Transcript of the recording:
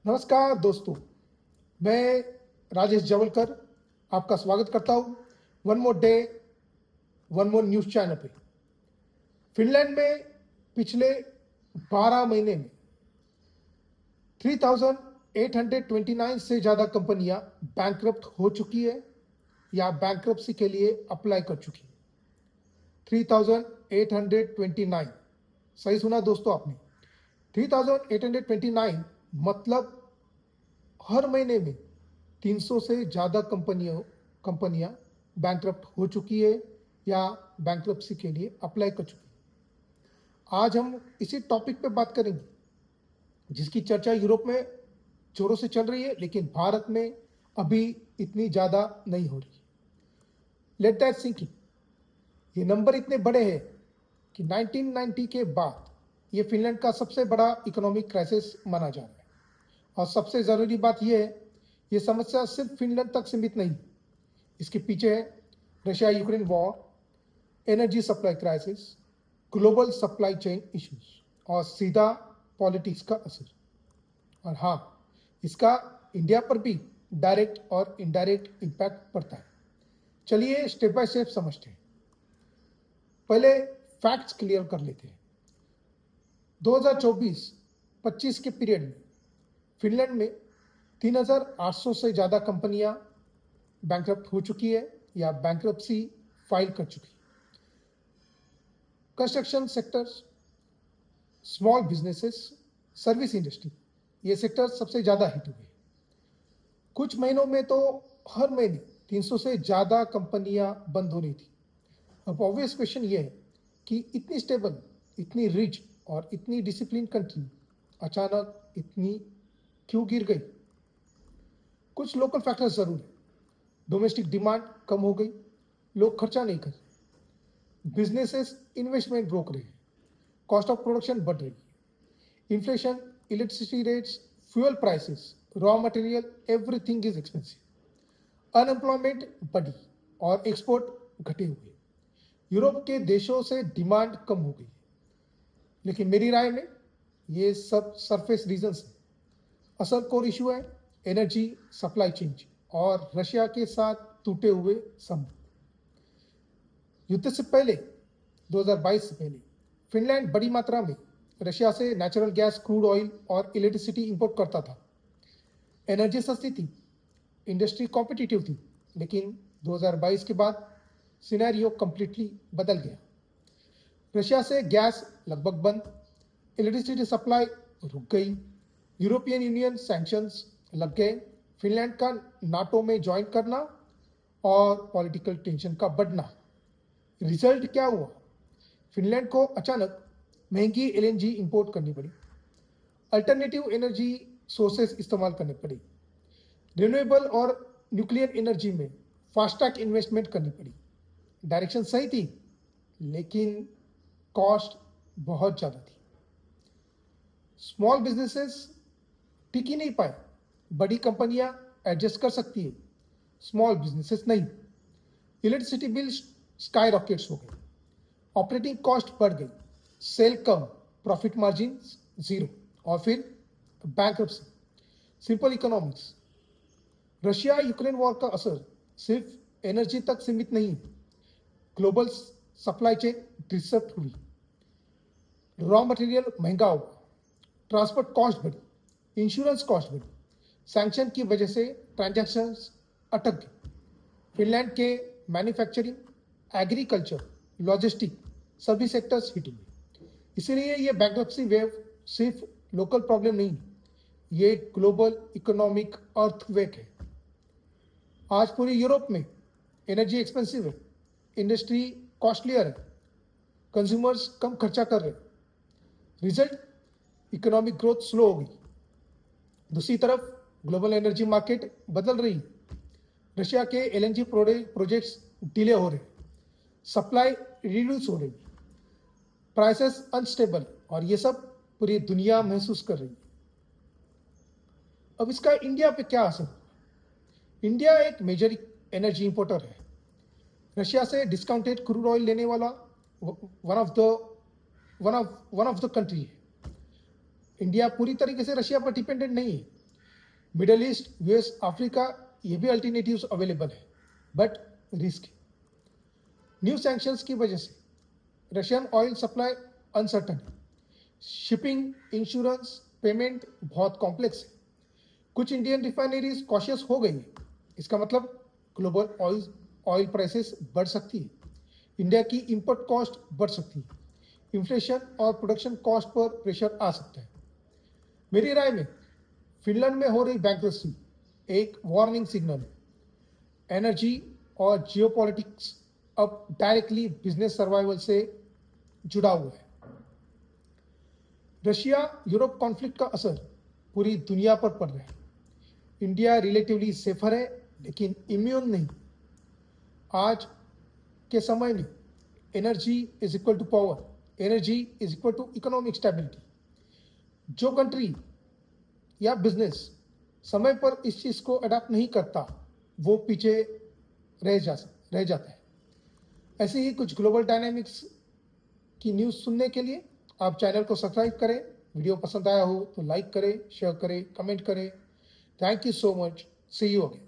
नमस्कार दोस्तों, मैं राजेश जवलकर आपका स्वागत करता हूँ one more day one more news channel पे। फिनलैंड में पिछले 12 महीने में 3,829 से ज़्यादा कंपनियां बैंकरप्ट हो चुकी है या बैंकरप्सी के लिए अप्लाई कर चुकी है। 3,829, सही सुना दोस्तों आपने। 3,829 मतलब हर महीने में 300 से ज़्यादा कंपनियां बैंकरप्ट हो चुकी है या बैंकरप्सी के लिए अप्लाई कर चुकी है। आज हम इसी टॉपिक पे बात करेंगे जिसकी चर्चा यूरोप में जोरों से चल रही है, लेकिन भारत में अभी इतनी ज़्यादा नहीं हो रही। Let that sink in. ये नंबर इतने बड़े हैं कि 1990 के बाद ये फिनलैंड का सबसे बड़ा इकोनॉमिक क्राइसिस माना जा रहा है। और सबसे ज़रूरी बात यह है, ये समस्या सिर्फ फिनलैंड तक सीमित नहीं। इसके पीछे है Russia Ukraine war, energy supply crisis, global supply chain issues और सीधा पॉलिटिक्स का असर। और हाँ, इसका इंडिया पर भी डायरेक्ट और इनडायरेक्ट इम्पैक्ट पड़ता है। चलिए स्टेप बाय स्टेप समझते हैं। पहले फैक्ट्स क्लियर कर लेते हैं। 2024-25 के पीरियड में फिनलैंड में 3,800 से ज़्यादा कंपनियां बैंकरप्ट हो चुकी है या बैंकरप्सी फाइल कर चुकी है। Construction sectors, small businesses, service industry, ये सेक्टर सबसे ज़्यादा हिट हुए। कुछ महीनों में तो हर महीने 300 से ज़्यादा कंपनियां बंद हो रही थी। अब ऑब्वियस क्वेश्चन ये है कि इतनी स्टेबल, इतनी रिच और इतनी डिसिप्लिन कंट्री अचानक इतनी क्यों गिर गई? कुछ लोकल फैक्टर्स जरूर है। डोमेस्टिक डिमांड कम हो गई, लोग खर्चा नहीं कर रहे, बिजनेसेस इन्वेस्टमेंट रोक रहे हैं, कॉस्ट ऑफ प्रोडक्शन बढ़ रही है, inflation, electricity rates, fuel prices, raw material, everything is expensive. Unemployment बढ़ी और एक्सपोर्ट घटे हुए। यूरोप के देशों से डिमांड कम हो गई। लेकिन मेरी राय में ये सब सरफेस रीजंस है। असल कोर इशू है एनर्जी सप्लाई चेन और रशिया के साथ टूटे हुए संबंध। युद्ध से पहले 2022 से पहले फिनलैंड बड़ी मात्रा में रशिया से नेचुरल गैस, क्रूड ऑयल और इलेक्ट्रिसिटी इंपोर्ट करता था। एनर्जी सस्ती थी, इंडस्ट्री कॉम्पिटिटिव थी, लेकिन 2022 के बाद सिनेरियो कंप्लीटली बदल गया। रशिया से गैस लगभग बंद, इलेक्ट्रिसिटी सप्लाई रुक गई, यूरोपियन यूनियन सैंक्शंस लग गए, फिनलैंड का नाटो में ज्वाइन करना और पॉलिटिकल टेंशन का बढ़ना। रिजल्ट क्या हुआ? फिनलैंड को अचानक महंगी एलएनजी इंपोर्ट करनी पड़ी, अल्टरनेटिव एनर्जी सोर्सेस इस्तेमाल करने पड़ी, रिन्यूएबल और न्यूक्लियर एनर्जी में फास्टैग इन्वेस्टमेंट करनी पड़ी। डायरेक्शन सही थी, लेकिन कॉस्ट बहुत ज़्यादा थी। स्मॉल बिजनेसेस टिक ही नहीं पाए। बड़ी कंपनियां एडजस्ट कर सकती है, स्मॉल बिजनेसेस नहीं। इलेक्ट्रिसिटी बिल स्काई रॉकेट्स हो गए, ऑपरेटिंग कॉस्ट बढ़ गई, सेल कम, प्रॉफिट मार्जिन जीरो, और फिर bankruptcy. Simple economics. Russia Ukraine war का असर सिर्फ एनर्जी तक सीमित नहीं, ग्लोबल सप्लाई चेन डिसरप्ट हुई, रॉ मटेरियल महंगा हुआ, ट्रांसपोर्ट कॉस्ट बढ़ी, इंश्योरेंस कॉस्ट बढ़ी, सैंक्शन की वजह से ट्रांजैक्शंस अटक गए। फिनलैंड के मैन्युफैक्चरिंग, एग्रीकल्चर, लॉजिस्टिक सभी सेक्टर्स हिट हुए। इसीलिए ये बैंकरप्सी वेव सिर्फ लोकल प्रॉब्लम नहीं, ये ग्लोबल इकोनॉमिक अर्थक्वेक है। आज पूरी यूरोप में एनर्जी एक्सपेंसिव है, इंडस्ट्री कॉस्टलियर है, कंज्यूमर्स कम खर्चा कर रहे हैं। रिजल्ट, इकोनॉमिक ग्रोथ स्लो हो गई। दूसरी तरफ ग्लोबल एनर्जी मार्केट बदल रही है। रशिया के एलएनजी प्रोजेक्ट्स डिले हो रहे, सप्लाई रिड्यूस हो रही, प्राइसेस अनस्टेबल, और ये सब पूरी दुनिया महसूस कर रही है। अब इसका इंडिया पे क्या असर? इंडिया एक मेजर एनर्जी इंपोर्टर है। रशिया से डिस्काउंटेड क्रूड ऑयल लेने वाला वन ऑफ द कंट्री है। इंडिया पूरी तरीके से रशिया पर डिपेंडेंट नहीं है, मिडल ईस्ट, यूएस, अफ्रीका, ये भी अल्टरनेटिव्स अवेलेबल है, बट रिस्क। न्यू सैंक्शंस की वजह से रशियन ऑयल सप्लाई अनसर्टन है। शिपिंग, इंश्योरेंस, पेमेंट बहुत कॉम्प्लेक्स है। कुछ इंडियन रिफाइनरीज कॉशियस हो गई है। इसका मतलब ग्लोबल ऑयल प्राइसेस बढ़ सकती है। इंडिया की इंपोर्ट कॉस्ट बढ़ सकती है। इन्फ्लेशन और प्रोडक्शन कॉस्ट पर प्रेशर आ सकता है। मेरी राय में फिनलैंड में हो रही बैंक्रप्सी एक वार्निंग सिग्नल है। एनर्जी और जियोपॉलिटिक्स अब डायरेक्टली बिजनेस सर्वाइवल से जुड़ा हुआ है। रशिया यूरोप कॉन्फ्लिक्ट का असर पूरी दुनिया पर पड़ रहा है। इंडिया रिलेटिवली सेफर है, लेकिन इम्यून नहीं। आज के समय में energy is equal to power, energy is equal to economic stability. जो कंट्री या बिजनेस समय पर इस चीज को अडॉप्ट नहीं करता, वो पीछे रह जाता है। ऐसे ही कुछ ग्लोबल डायनामिक्स की न्यूज़ सुनने के लिए आप चैनल को सब्सक्राइब करें। वीडियो पसंद आया हो तो लाइक करें, शेयर करें, कमेंट करें। Thank you so much. See you again.